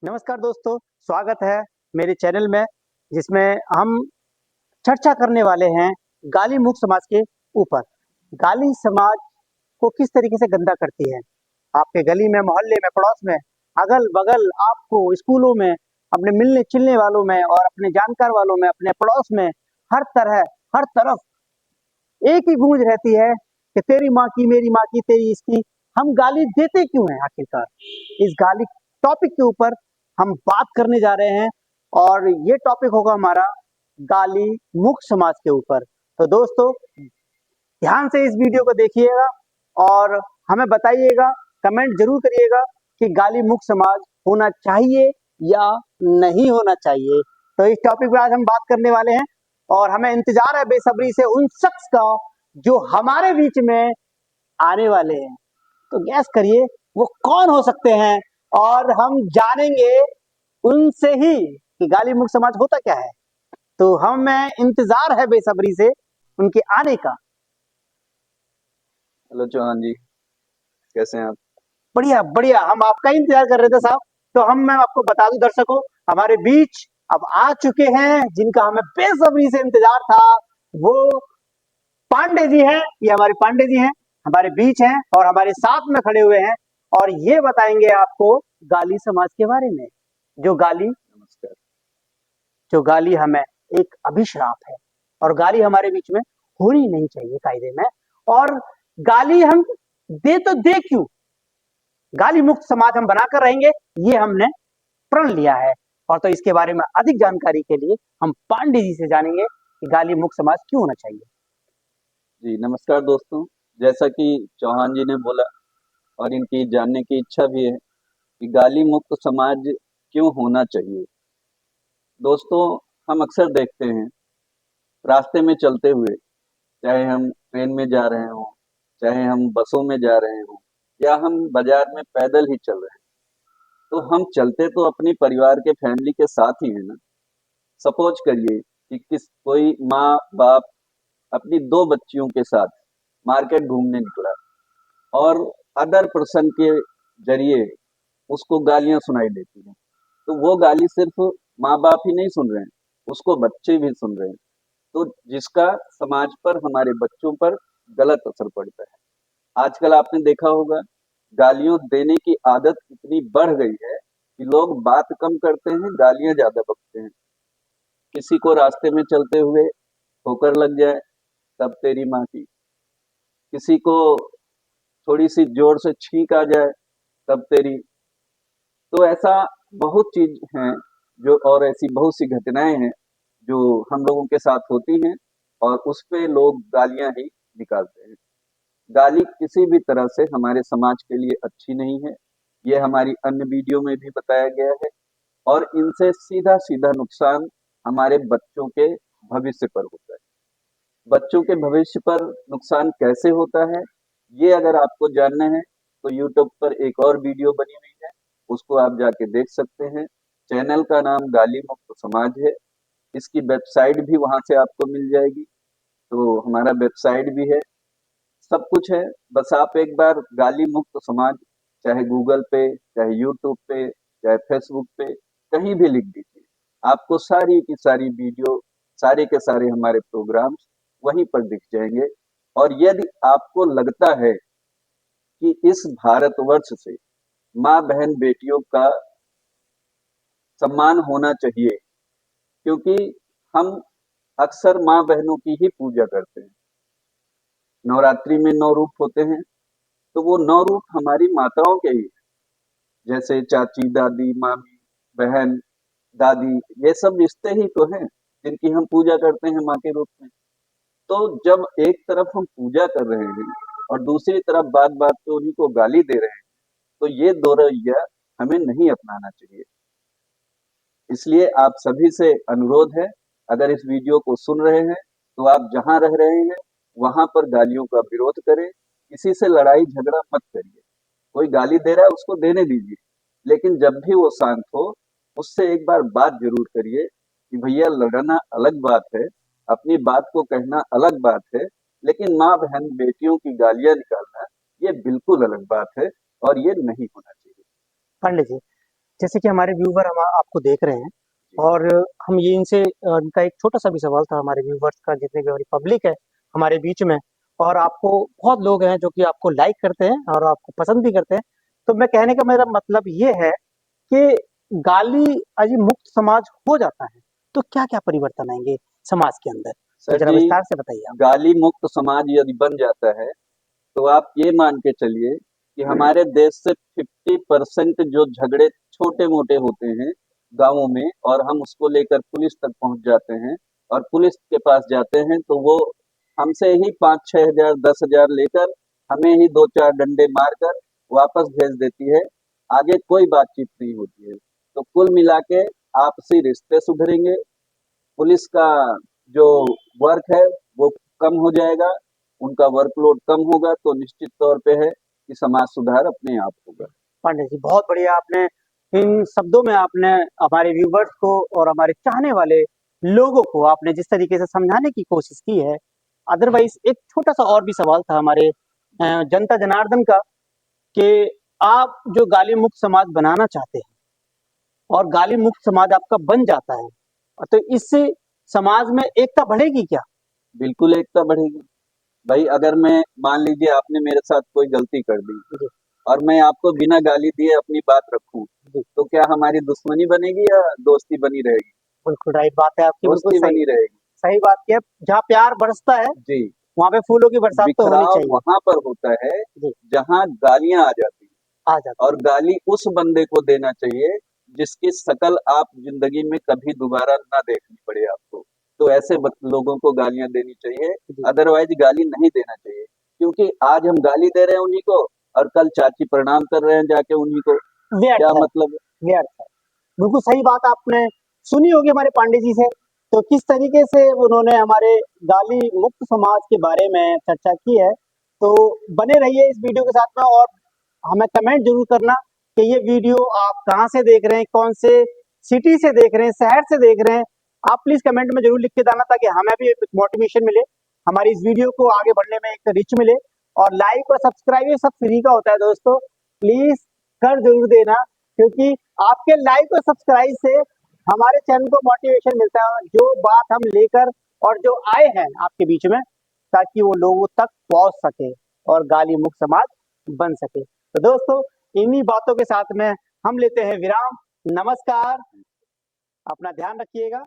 नमस्कार दोस्तों, स्वागत है मेरे चैनल में जिसमें हम चर्चा करने वाले हैं गाली मुक्त समाज के ऊपर। गाली समाज को किस तरीके से गंदा करती है। आपके गली में, मोहल्ले में, पड़ोस में, अगल-बगल आपको स्कूलों में, अपने मिलने-जुलने वालों में और अपने जानकार वालों में, अपने पड़ोस में, हर तरह, हर तरफ एक ही गूंज रहती है कि तेरी माँ की, मेरी माँ की, तेरी इसकी। हम गाली देते क्यों हैं आखिरकार? इस गाली टॉपिक के ऊपर हम बात करने जा रहे हैं और ये टॉपिक होगा हमारा गाली मुक्त समाज के ऊपर। तो दोस्तों, ध्यान से इस वीडियो को देखिएगा और हमें बताइएगा, कमेंट जरूर करिएगा कि गाली मुक्त समाज होना चाहिए या नहीं होना चाहिए। तो इस टॉपिक पे आज हम बात करने वाले हैं और हमें इंतजार है बेसब्री से उन शख्स का जो हमारे बीच में आने वाले हैं। तो गैस करिए वो कौन हो सकते हैं और हम जानेंगे उनसे ही कि गाली मुक्त समाज होता क्या है। तो हमें इंतजार है बेसब्री से उनके आने का। हेलो चौहान जी, कैसे हैं आप? बढ़िया बढ़िया, हम आपका ही इंतजार कर रहे थे साहब। तो मैं आपको बता दूं दर्शकों, हमारे बीच अब आ चुके हैं जिनका हमें बेसब्री से इंतजार था। वो पांडे जी हैं, ये हमारे पांडे जी हैं, हमारे बीच हैं और हमारे साथ में खड़े हुए हैं और ये बताएंगे आपको गाली समाज के बारे में। जो गाली नमस्कार। जो गाली हमें एक अभिशाप है और गाली हमारे बीच में होनी नहीं चाहिए कायदे में। और गाली हम दे तो दे क्यों, गाली मुक्त समाज हम बनाकर रहेंगे, ये हमने प्रण लिया है। और तो इसके बारे में अधिक जानकारी के लिए हम पांडे जी से जानेंगे कि गाली मुक्त समाज क्यों होना चाहिए। जी, नमस्कार दोस्तों। जैसा कि चौहान जी ने बोला और इनकी जानने की इच्छा भी है कि गाली मुक्त समाज क्यों होना चाहिए। दोस्तों, हम अक्सर देखते हैं रास्ते में चलते हुए, चाहे हम ट्रेन में जा रहे हों, चाहे हम बसों में जा रहे हों या हम बाजार में पैदल ही चल रहे हैं, तो हम चलते तो अपनी परिवार के फैमिली के साथ ही हैं ना। सपोज करिए कि किस कोई माँ बाप अपनी 2 बच्चियों के साथ मार्केट घूमने निकला और अदर पर्सन के ज़रिए उसको गालियाँ सुनाई देती हैं। तो वो गाली सिर्फ़ माँ-बाप ही नहीं सुन रहे हैं, उसको बच्चे भी सुन रहे हैं। तो जिसका समाज पर, हमारे बच्चों पर गलत असर पड़ता है। आजकल आपने देखा होगा, गालियों देने की आदत इतनी बढ़ गई है कि लोग बात कम करते हैं, गालियाँ ज़्यादा बकते हैं। किसी को रास्ते में चलते हुए ठोकर लग जाए, तब तेरी माँ की। किसी को थोड़ी-सी ज़ोर से छींक आ जाए, तब तेरी। तो ऐसा बहुत चीज़ हैं जो, और ऐसी बहुत सी घटनाएँ हैं जो हम लोगों के साथ होती हैं और उस पे लोग गालियाँ ही निकालते हैं। गाली किसी भी तरह से हमारे समाज के लिए अच्छी नहीं है। ये हमारी अन्य वीडियो में भी बताया गया है और इनसे सीधा-सीधा नुकसान हमारे बच्चों के भविष्य पर होता है। बच्चों के भविष्य पर नुकसान कैसे होता है, ये अगर आपको जानना है तो यूट्यूब पर एक और वीडियो बनी हुई है, उसको आप जाके देख सकते हैं। चैनल का नाम गाली मुक्त समाज है। इसकी वेबसाइट भी वहाँ से आपको मिल जाएगी। तो हमारा वेबसाइट भी है, सब कुछ है। बस आप एक बार गाली मुक्त समाज चाहे गूगल पे, चाहे यूट्यूब पे, चाहे फेसबुक पे, कहीं भी लिख दीजिए। आपको सारी की सारी वीडियो, सारे के सारे हमारे प्रोग्राम्स वहीं पर दिख जाएँगे। और यदि आपको लगता है कि इस भारतवर्ष से माँ-बहन बेटियों का सम्मान होना चाहिए, क्योंकि हम अक्सर माँ-बहनों की ही पूजा करते हैं। नवरात्रि में 9 रूप होते हैं, तो वो 9 रूप हमारी माताओं के ही हैं। जैसे चाची, दादी, मामी, बहन, दादी, ये सब रिश्ते ही तो हैं, जिनकी हम पूजा करते हैं माँ के रूप में। तो जब एक तरफ हम पूजा कर रहे हैं और दूसरी तरफ बात-बात पे उन्हीं को गाली दे रहे हैं, तो ये दो रवैया हमें नहीं अपनाना चाहिए। इसलिए आप सभी से अनुरोध है, अगर इस वीडियो को सुन रहे हैं, तो आप जहाँ रह रहे हैं, वहाँ पर गालियों का विरोध करें। किसी से लड़ाई झगड़ा मत करिए। कोई गाली दे रहा है, उसको देने दीजिए। लेकिन जब भी वो शांत हो, उससे एक बार बात ज़रूर करिए कि भैया, लड़ना अलग बात है, अपनी बात को कहना अलग बात है, लेकिन माँ-बहन बेटियों की गालियाँ निकालना, ये बिल्कुल अलग बात है और ये नहीं होना चाहिए। पंडित जी, जैसे कि हमारे व्यूवर हम आपको देख रहे हैं और हम ये इनसे इनका एक छोटा सा भी सवाल था हमारे व्यूवर्स का, जितने भी हमारी पब्लिक है हमारे बीच में, और आपको बहुत लोग हैं जो कि आपको लाइक करते हैं और आपको पसंद भी करते हैं। तो मैं कहने का मेरा मतलब ये है कि गाली यदि मुक्त समाज हो जाता है तो क्या क्या परिवर्तन आएंगे समाज के अंदर, तो सर जरा जी, विस्तार से बताइए आप। गाली मुक्त समाज यदि बन जाता है तो आप ये मान के चलिए कि हमारे देश से 50% जो झगड़े छोटे मोटे होते हैं गांवों में, और हम उसको लेकर पुलिस तक पहुंच जाते हैं और पुलिस के पास जाते हैं, तो वो हमसे ही 5-6 हजार 10 हजार लेकर हमें ही 2-4 डंडे मारकर वापस भेज देती है। आगे कोई बातचीत नहीं होती है। तो कुल मिला के आपसी रिश्ते सुधरेंगे, पुलिस का जो वर्क है वो कम हो जाएगा, उनका वर्कलोड कम होगा, तो निश्चित तौर पे है कि समाज सुधार अपने आप होगा। पांडे जी, बहुत बढ़िया, आपने इन शब्दों में आपने हमारे व्यूवर्स को और हमारे चाहने वाले लोगों को आपने जिस तरीके से समझाने की कोशिश की है। अदरवाइज एक छोटा सा और भी सवाल था हमारे जी। जनता जनार्दन का, कि आप जो गाली मुक्त समाज बनाना चाहते हैं और गाली मुक्त समाज आपका बन जाता है, तो इससे समाज में एकता बढ़ेगी क्या? बिल्कुल एकता बढ़ेगी। भाई अगर मैं मान लीजिए आपने मेरे साथ कोई गलती कर दी जी, और मैं आपको बिना गाली दिए अपनी बात रखूं, जी, तो क्या हमारी दुश्मनी बनेगी या दोस्ती बनी रहेगी? बिल्कुल राइट बात है आपकी, बिल्कुल दोस्ती सही बनी रहेगी। सही बात की है। जहाँ प्यार बरसता है जी। वहाँ पे फूलों की बरसात तो होनी बिखराव चाहिए। वहां पर होता है जी, जहां गालियां आ जाती हैं। आ जाती और है। गाली उस बंदे को देना चाहिए जिसकी शकल आप जिंदगी में कभी दोबारा ना देखनी पड़े आपको। तो ऐसे लोगों को गालियां देनी चाहिए, जी, अदरवाइज गाली नहीं देना चाहिए। क्योंकि आज हम गाली दे रहे हैं उन्हीं को और कल चाची प्रणाम कर रहे हैं जाके उन्हीं को। व्यर्थ क्या है, मतलब है? व्यर्थ है। बिल्कुल सही बात आपने सुनी होगी हमारे पांडे जी से। तो किस तरीके से उन्होंने हमारे गाली मुक्त समाज के बारे में चर्चा की है। तो बने रहिए इस वीडियो के साथ में, और हमें कमेंट जरूर करना कि ये वीडियो आप कहाँ से देख रहे हैं, कौन से सिटी से देख रहे हैं, शहर से देख रहे हैं। आप प्लीज कमेंट में जरूर लिख के जाना ताकि हमें भी मोटिवेशन मिले, हमारी इस वीडियो को आगे बढ़ने में एक रिच मिले। और लाइक और सब्सक्राइब ये सब फ्री का होता है दोस्तों, प्लीज कर जरूर देना, क्योंकि आपके लाइक और सब्सक्राइब से हमारे चैनल को मोटिवेशन मिलता है जो बात हम लेकर और जो आए हैं आपके बीच में, ताकि वो लोगों तक पहुंच सके और गाली मुक्त समाज बन सके। तो दोस्तों, इन्हीं बातों के साथ में हम लेते हैं विराम। नमस्कार, अपना ध्यान रखिएगा।